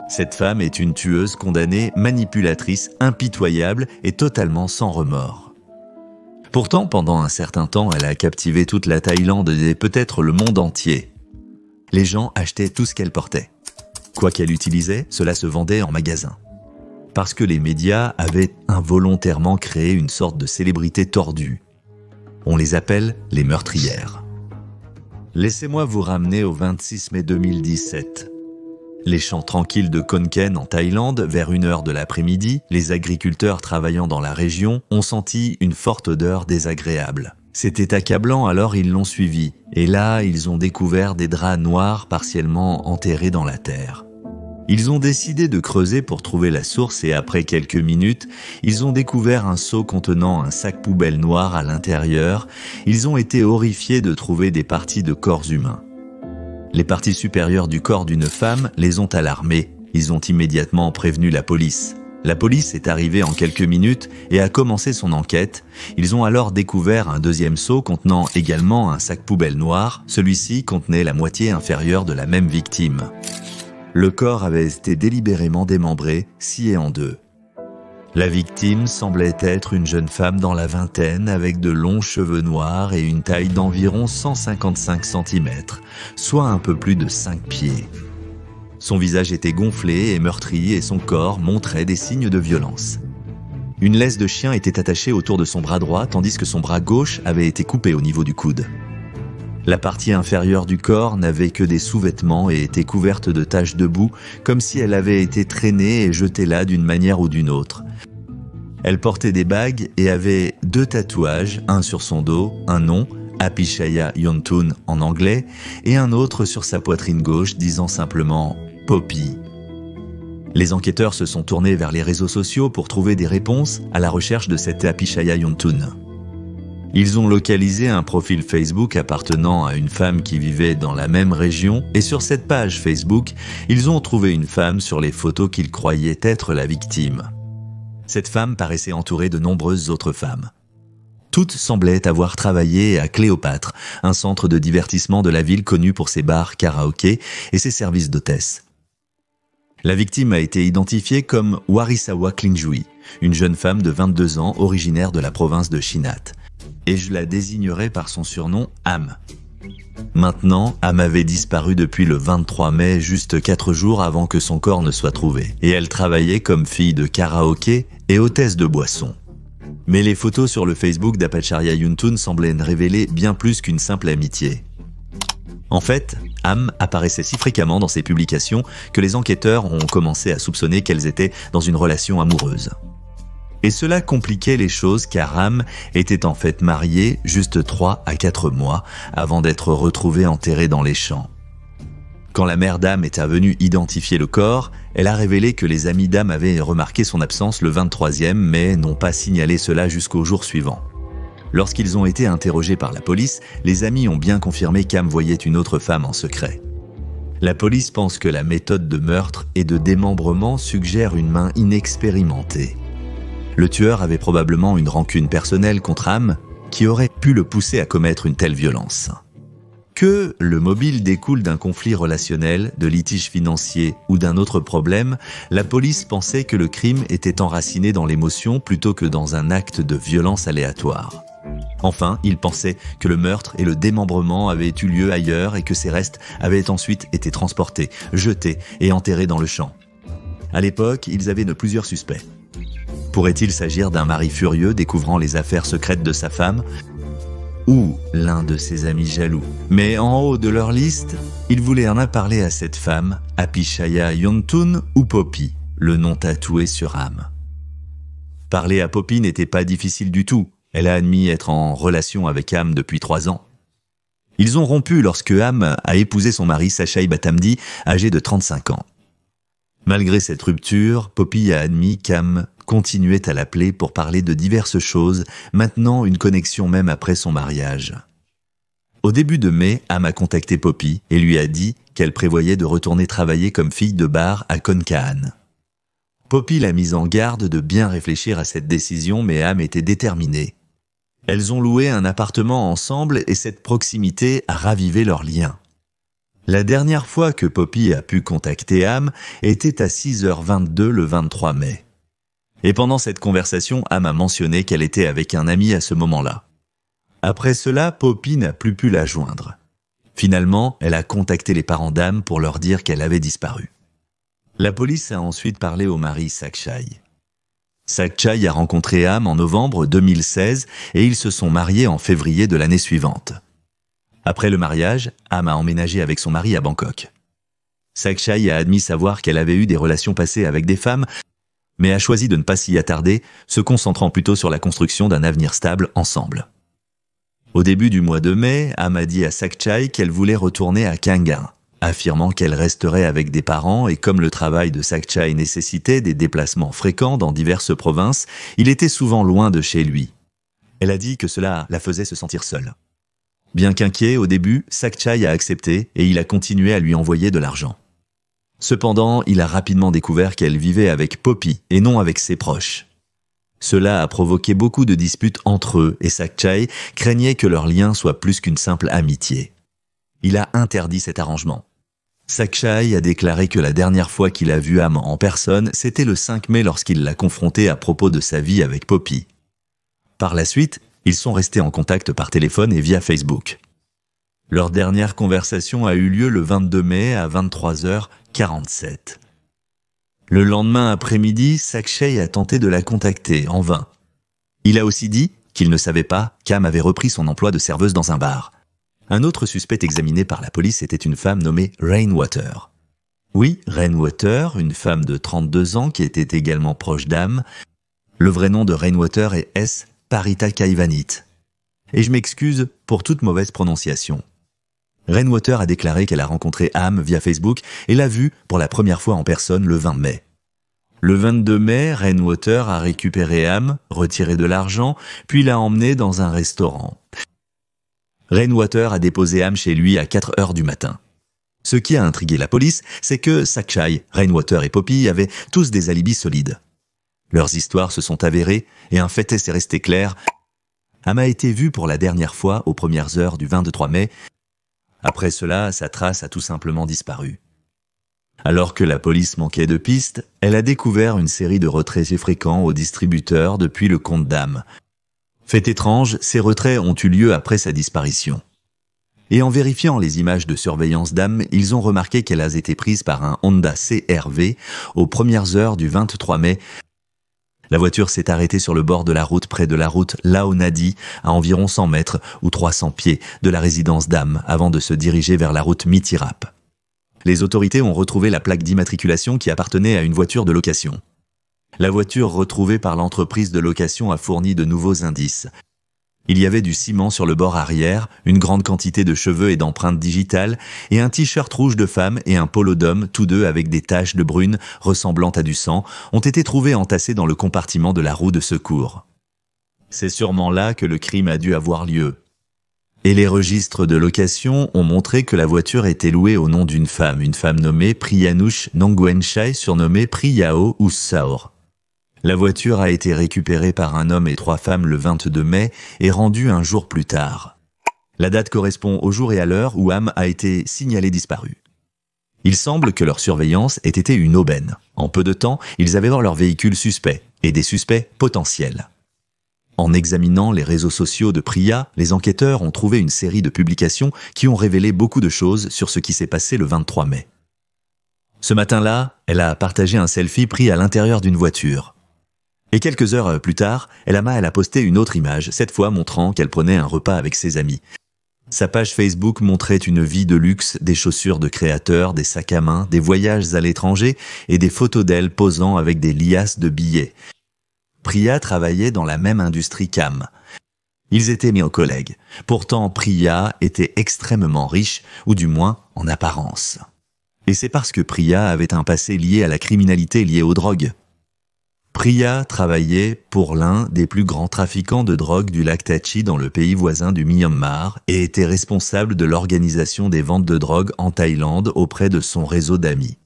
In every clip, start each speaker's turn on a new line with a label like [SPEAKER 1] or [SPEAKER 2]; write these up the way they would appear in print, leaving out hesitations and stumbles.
[SPEAKER 1] Cette femme est une tueuse condamnée, manipulatrice, impitoyable et totalement sans remords. Pourtant, pendant un certain temps, elle a captivé toute la Thaïlande et peut-être le monde entier. Les gens achetaient tout ce qu'elle portait. Quoi qu'elle utilisait, cela se vendait en magasin. Parce que les médias avaient involontairement créé une sorte de célébrité tordue. On les appelle les meurtrières. Laissez-moi vous ramener au 26 mai 2017. Les champs tranquilles de Khon Kaen en Thaïlande, vers 1h de l'après-midi, les agriculteurs travaillant dans la région ont senti une forte odeur désagréable. C'était accablant, alors ils l'ont suivi. Et là, ils ont découvert des draps noirs partiellement enterrés dans la terre. Ils ont décidé de creuser pour trouver la source et après quelques minutes, ils ont découvert un seau contenant un sac poubelle noir à l'intérieur. Ils ont été horrifiés de trouver des parties de corps humains. Les parties supérieures du corps d'une femme les ont alarmés. Ils ont immédiatement prévenu la police. La police est arrivée en quelques minutes et a commencé son enquête. Ils ont alors découvert un deuxième seau contenant également un sac poubelle noir. Celui-ci contenait la moitié inférieure de la même victime. Le corps avait été délibérément démembré, scié en deux. La victime semblait être une jeune femme dans la vingtaine avec de longs cheveux noirs et une taille d'environ 155 cm, soit un peu plus de 5 pieds. Son visage était gonflé et meurtri et son corps montrait des signes de violence. Une laisse de chien était attachée autour de son bras droit tandis que son bras gauche avait été coupé au niveau du coude. La partie inférieure du corps n'avait que des sous-vêtements et était couverte de taches de boue, comme si elle avait été traînée et jetée là d'une manière ou d'une autre. Elle portait des bagues et avait 2 tatouages, un sur son dos, un nom, Apishaya Yontun en anglais, et un autre sur sa poitrine gauche disant simplement « Poppy ». Les enquêteurs se sont tournés vers les réseaux sociaux pour trouver des réponses à la recherche de cette Apishaya Yontun. Ils ont localisé un profil Facebook appartenant à une femme qui vivait dans la même région et sur cette page Facebook, ils ont trouvé une femme sur les photos qu'ils croyaient être la victime. Cette femme paraissait entourée de nombreuses autres femmes. Toutes semblaient avoir travaillé à Cléopâtre, un centre de divertissement de la ville connu pour ses bars, karaokés et ses services d'hôtesse. La victime a été identifiée comme Warisawa Klingjui, une jeune femme de 22 ans originaire de la province de Chinat. Et je la désignerai par son surnom Am. Maintenant, Am avait disparu depuis le 23 mai, juste 4 jours avant que son corps ne soit trouvé. Et elle travaillait comme fille de karaoké et hôtesse de boissons. Mais les photos sur le Facebook d'Apishaya Yontun semblaient révéler bien plus qu'une simple amitié. En fait, Am apparaissait si fréquemment dans ses publications que les enquêteurs ont commencé à soupçonner qu'elles étaient dans une relation amoureuse. Et cela compliquait les choses car Am était en fait mariée juste 3 à 4 mois avant d'être retrouvée enterrée dans les champs. Quand la mère d'Am est venue identifier le corps, elle a révélé que les amis d'Am avaient remarqué son absence le 23e mais n'ont pas signalé cela jusqu'au jour suivant. Lorsqu'ils ont été interrogés par la police, les amis ont bien confirmé qu'Am voyait une autre femme en secret. La police pense que la méthode de meurtre et de démembrement suggère une main inexpérimentée. Le tueur avait probablement une rancune personnelle contre Am qui aurait pu le pousser à commettre une telle violence. Que le mobile découle d'un conflit relationnel, de litiges financiers ou d'un autre problème, la police pensait que le crime était enraciné dans l'émotion plutôt que dans un acte de violence aléatoire. Enfin, il pensait que le meurtre et le démembrement avaient eu lieu ailleurs et que ces restes avaient ensuite été transportés, jetés et enterrés dans le champ. À l'époque, ils avaient de plusieurs suspects. Pourrait-il s'agir d'un mari furieux découvrant les affaires secrètes de sa femme ou l'un de ses amis jaloux? Mais en haut de leur liste, ils voulaient en parler à cette femme, Apishaya Yontun ou Poppy, le nom tatoué sur Am. Parler à Poppy n'était pas difficile du tout. Elle a admis être en relation avec Am depuis 3 ans. Ils ont rompu lorsque Am a épousé son mari Sachai Batamdi, âgé de 35 ans. Malgré cette rupture, Poppy a admis qu'Am continuait à l'appeler pour parler de diverses choses, maintenant une connexion même après son mariage. Au début de mai, Am a contacté Poppy et lui a dit qu'elle prévoyait de retourner travailler comme fille de bar à Khon Kaen. Poppy l'a mise en garde de bien réfléchir à cette décision, mais Am était déterminée. Elles ont loué un appartement ensemble et cette proximité a ravivé leurs liens. La dernière fois que Poppy a pu contacter Am était à 6h22 le 23 mai. Et pendant cette conversation, Am a mentionné qu'elle était avec un ami à ce moment-là. Après cela, Poppy n'a plus pu la joindre. Finalement, elle a contacté les parents d'Am pour leur dire qu'elle avait disparu. La police a ensuite parlé au mari Sakshai. Sakshai a rencontré Am en novembre 2016 et ils se sont mariés en février de l'année suivante. Après le mariage, Am a emménagé avec son mari à Bangkok. Sakshai a admis savoir qu'elle avait eu des relations passées avec des femmes, mais a choisi de ne pas s'y attarder, se concentrant plutôt sur la construction d'un avenir stable ensemble. Au début du mois de mai, Am a dit à Sakshai qu'elle voulait retourner à Kangen, affirmant qu'elle resterait avec des parents et comme le travail de Sakshai nécessitait des déplacements fréquents dans diverses provinces, il était souvent loin de chez lui. Elle a dit que cela la faisait se sentir seule. Bien qu'inquiet au début, Sakshai a accepté et il a continué à lui envoyer de l'argent. Cependant, il a rapidement découvert qu'elle vivait avec Poppy et non avec ses proches. Cela a provoqué beaucoup de disputes entre eux et Sakshai craignait que leur lien soit plus qu'une simple amitié. Il a interdit cet arrangement. Sakshai a déclaré que la dernière fois qu'il a vu Am en personne, c'était le 5 mai lorsqu'il l'a confronté à propos de sa vie avec Poppy. Par la suite, ils sont restés en contact par téléphone et via Facebook. Leur dernière conversation a eu lieu le 22 mai à 23h47. Le lendemain après-midi, Sakshai a tenté de la contacter, en vain. Il a aussi dit qu'il ne savait pas qu'Am avait repris son emploi de serveuse dans un bar. Un autre suspect examiné par la police était une femme nommée Rainwater. Oui, Rainwater, une femme de 32 ans qui était également proche d'Am. Le vrai nom de Rainwater est S. Parita Kaivanit. Et je m'excuse pour toute mauvaise prononciation. Rainwater a déclaré qu'elle a rencontré Am via Facebook et l'a vue pour la première fois en personne le 20 mai. Le 22 mai, Rainwater a récupéré Am, retiré de l'argent, puis l'a emmenée dans un restaurant. Rainwater a déposé Am chez lui à 4h du matin. Ce qui a intrigué la police, c'est que Sakshai, Rainwater et Poppy avaient tous des alibis solides. Leurs histoires se sont avérées et un fait est resté clair. Am a été vue pour la dernière fois aux premières heures du 23 mai. Après cela, sa trace a tout simplement disparu. Alors que la police manquait de pistes, elle a découvert une série de retraits fréquents au distributeur depuis le compte d'Am. Fait étrange, ces retraits ont eu lieu après sa disparition. Et en vérifiant les images de surveillance d'Am, ils ont remarqué qu'elle a été prise par un Honda CR-V aux premières heures du 23 mai. La voiture s'est arrêtée sur le bord de la route près de la route Laonadi, à environ 100 mètres ou 300 pieds de la résidence d'Am, avant de se diriger vers la route Mitirap. Les autorités ont retrouvé la plaque d'immatriculation qui appartenait à une voiture de location. La voiture retrouvée par l'entreprise de location a fourni de nouveaux indices. Il y avait du ciment sur le bord arrière, une grande quantité de cheveux et d'empreintes digitales, et un t-shirt rouge de femme et un polo d'homme, tous deux avec des taches de brune ressemblant à du sang, ont été trouvés entassés dans le compartiment de la roue de secours. C'est sûrement là que le crime a dû avoir lieu. Et les registres de location ont montré que la voiture était louée au nom d'une femme nommée Priyanush Nongwenchai, surnommée Priyao Ussaor. La voiture a été récupérée par un homme et 3 femmes le 22 mai et rendue un jour plus tard. La date correspond au jour et à l'heure où Am a été signalée disparue. Il semble que leur surveillance ait été une aubaine. En peu de temps, ils avaient dans leur véhicule suspect et des suspects potentiels. En examinant les réseaux sociaux de Priya, les enquêteurs ont trouvé une série de publications qui ont révélé beaucoup de choses sur ce qui s'est passé le 23 mai. Ce matin-là, elle a partagé un selfie pris à l'intérieur d'une voiture. Et quelques heures plus tard, elle a posté une autre image, cette fois montrant qu'elle prenait un repas avec ses amis. Sa page Facebook montrait une vie de luxe, des chaussures de créateurs, des sacs à main, des voyages à l'étranger et des photos d'elle posant avec des liasses de billets. Priya travaillait dans la même industrie qu'Am. Ils étaient mis en collègues. Pourtant, Priya était extrêmement riche, ou du moins en apparence. Et c'est parce que Priya avait un passé lié à la criminalité liée aux drogues. Priya travaillait pour l'un des plus grands trafiquants de drogue du lac Tachi dans le pays voisin du Myanmar et était responsable de l'organisation des ventes de drogue en Thaïlande auprès de son réseau d'amis.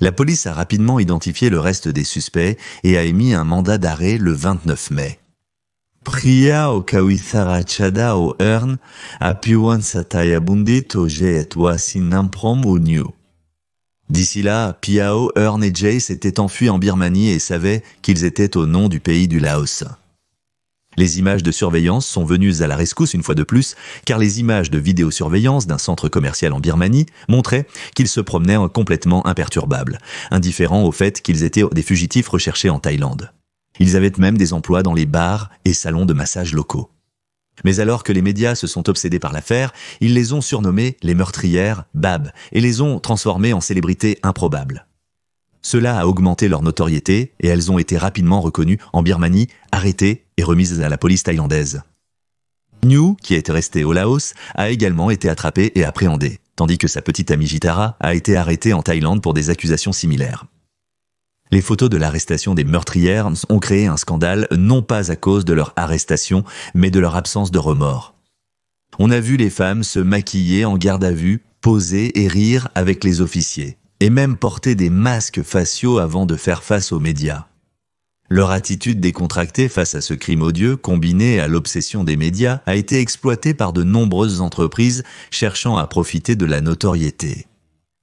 [SPEAKER 1] La police a rapidement identifié le reste des suspects et a émis un mandat d'arrêt le 29 mai. Priya o kawitharachada o earn apiwan satayabundit o et wasinamprom o new. D'ici là, Piao, Earn et Jay s'étaient enfuis en Birmanie et savaient qu'ils étaient au nom du pays du Laos. Les images de surveillance sont venues à la rescousse une fois de plus, car les images de vidéosurveillance d'un centre commercial en Birmanie montraient qu'ils se promenaient complètement imperturbables, indifférents au fait qu'ils étaient des fugitifs recherchés en Thaïlande. Ils avaient même des emplois dans les bars et salons de massage locaux. Mais alors que les médias se sont obsédés par l'affaire, ils les ont surnommées les meurtrières Bab et les ont transformées en célébrités improbables. Cela a augmenté leur notoriété et elles ont été rapidement reconnues en Birmanie, arrêtées et remises à la police thaïlandaise. New, qui était resté au Laos, a également été attrapé et appréhendé, tandis que sa petite amie Jitara a été arrêtée en Thaïlande pour des accusations similaires. Les photos de l'arrestation des meurtrières ont créé un scandale non pas à cause de leur arrestation, mais de leur absence de remords. On a vu les femmes se maquiller en garde à vue, poser et rire avec les officiers, et même porter des masques faciaux avant de faire face aux médias. Leur attitude décontractée face à ce crime odieux, combinée à l'obsession des médias, a été exploitée par de nombreuses entreprises cherchant à profiter de la notoriété.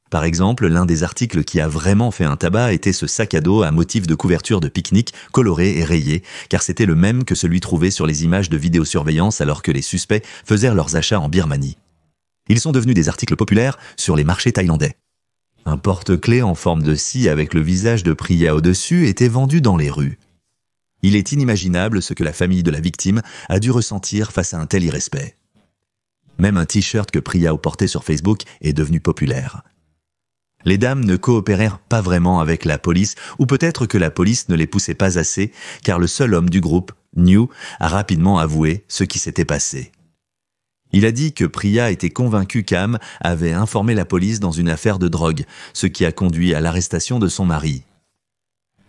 [SPEAKER 1] Par exemple, l'un des articles qui a vraiment fait un tabac était ce sac à dos à motif de couverture de pique-nique, coloré et rayé, car c'était le même que celui trouvé sur les images de vidéosurveillance alors que les suspects faisaient leurs achats en Birmanie. Ils sont devenus des articles populaires sur les marchés thaïlandais. Un porte-clés en forme de scie avec le visage de Priya au-dessus était vendu dans les rues. Il est inimaginable ce que la famille de la victime a dû ressentir face à un tel irrespect. Même un t-shirt que Priya portait sur Facebook est devenu populaire. Les dames ne coopérèrent pas vraiment avec la police, ou peut-être que la police ne les poussait pas assez, car le seul homme du groupe, New, a rapidement avoué ce qui s'était passé. Il a dit que Priya était convaincue qu'Am avait informé la police dans une affaire de drogue, ce qui a conduit à l'arrestation de son mari.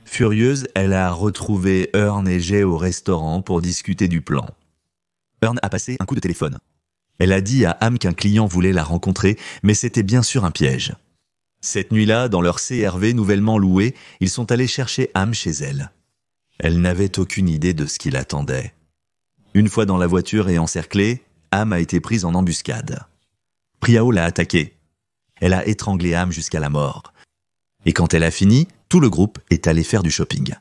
[SPEAKER 1] Furieuse, elle a retrouvé Earn et Jay au restaurant pour discuter du plan. Earn a passé un coup de téléphone. Elle a dit à Am qu'un client voulait la rencontrer, mais c'était bien sûr un piège. Cette nuit-là, dans leur CRV nouvellement loué, ils sont allés chercher Am chez elle. Elle n'avait aucune idée de ce qui l'attendait. Une fois dans la voiture et encerclée, Am a été prise en embuscade. Priao l'a attaquée. Elle a étranglé Am jusqu'à la mort. Et quand elle a fini, tout le groupe est allé faire du shopping.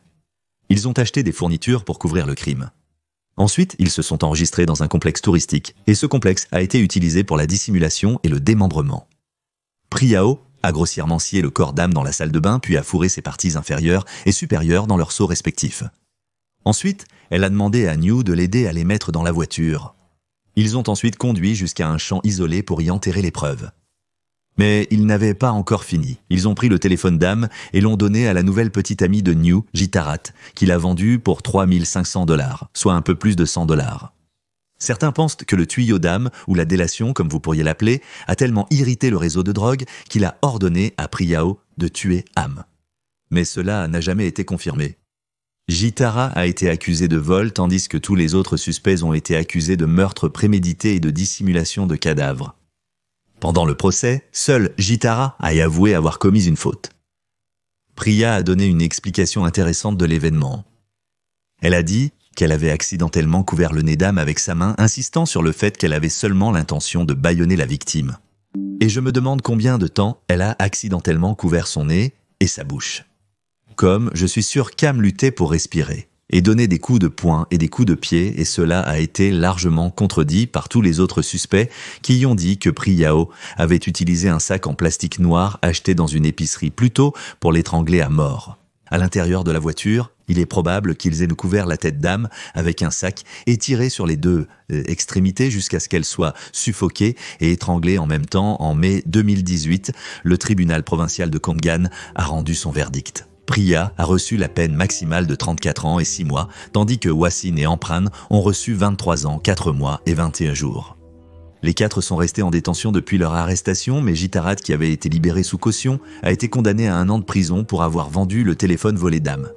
[SPEAKER 1] Ils ont acheté des fournitures pour couvrir le crime. Ensuite, ils se sont enregistrés dans un complexe touristique, et ce complexe a été utilisé pour la dissimulation et le démembrement. Priao a grossièrement scié le corps d'Am dans la salle de bain, puis a fourré ses parties inférieures et supérieures dans leurs seaux respectifs. Ensuite, elle a demandé à New de l'aider à les mettre dans la voiture. Ils ont ensuite conduit jusqu'à un champ isolé pour y enterrer les preuves. Mais ils n'avaient pas encore fini. Ils ont pris le téléphone d'Am et l'ont donné à la nouvelle petite amie de New, Jitarat, qui l'a vendu pour $3 500, soit un peu plus de $100. Certains pensent que le tuyau d'Am, ou la délation comme vous pourriez l'appeler, a tellement irrité le réseau de drogue qu'il a ordonné à Priao de tuer Am. Mais cela n'a jamais été confirmé. Jitara a été accusé de vol tandis que tous les autres suspects ont été accusés de meurtre prémédité et de dissimulation de cadavres. Pendant le procès, seule Jitara a avoué avoir commis une faute. Priya a donné une explication intéressante de l'événement. Elle a dit qu'elle avait accidentellement couvert le nez d'Am avec sa main, insistant sur le fait qu'elle avait seulement l'intention de bâillonner la victime. Et je me demande combien de temps elle a accidentellement couvert son nez et sa bouche. Comme je suis sûr qu'Am luttait pour respirer, et donnait des coups de poing et des coups de pied, et cela a été largement contredit par tous les autres suspects qui y ont dit que Priao avait utilisé un sac en plastique noir acheté dans une épicerie plus tôt pour l'étrangler à mort. À l'intérieur de la voiture, il est probable qu'ils aient couvert la tête d'Am avec un sac et tiré sur les deux extrémités jusqu'à ce qu'elle soit suffoquée et étranglée en même temps. En mai 2018, le tribunal provincial de Kongan a rendu son verdict. Priya a reçu la peine maximale de 34 ans et 6 mois, tandis que Wassim et Ampran ont reçu 23 ans, 4 mois et 21 jours. Les 4 sont restés en détention depuis leur arrestation, mais Jitarat, qui avait été libéré sous caution, a été condamné à 1 an de prison pour avoir vendu le téléphone volé d'Am.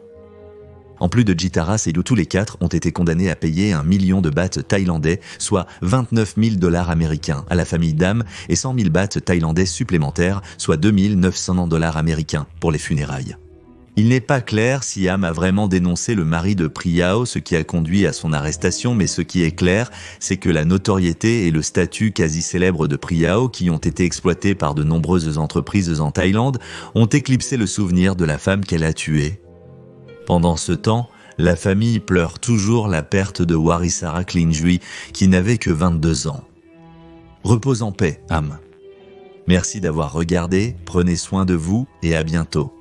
[SPEAKER 1] En plus de Jitara, tous les 4 ont été condamnés à payer 1 million de bahts thaïlandais, soit $29 000 américains, à la famille d'Am et 100 000 bahts thaïlandais supplémentaires, soit $2 900 américains, pour les funérailles. Il n'est pas clair si Am a vraiment dénoncé le mari de Priao, ce qui a conduit à son arrestation, mais ce qui est clair, c'est que la notoriété et le statut quasi célèbre de Priao, qui ont été exploités par de nombreuses entreprises en Thaïlande, ont éclipsé le souvenir de la femme qu'elle a tuée. Pendant ce temps, la famille pleure toujours la perte de Warisara Klinjui, qui n'avait que 22 ans. Repose en paix, Am. Merci d'avoir regardé, prenez soin de vous et à bientôt.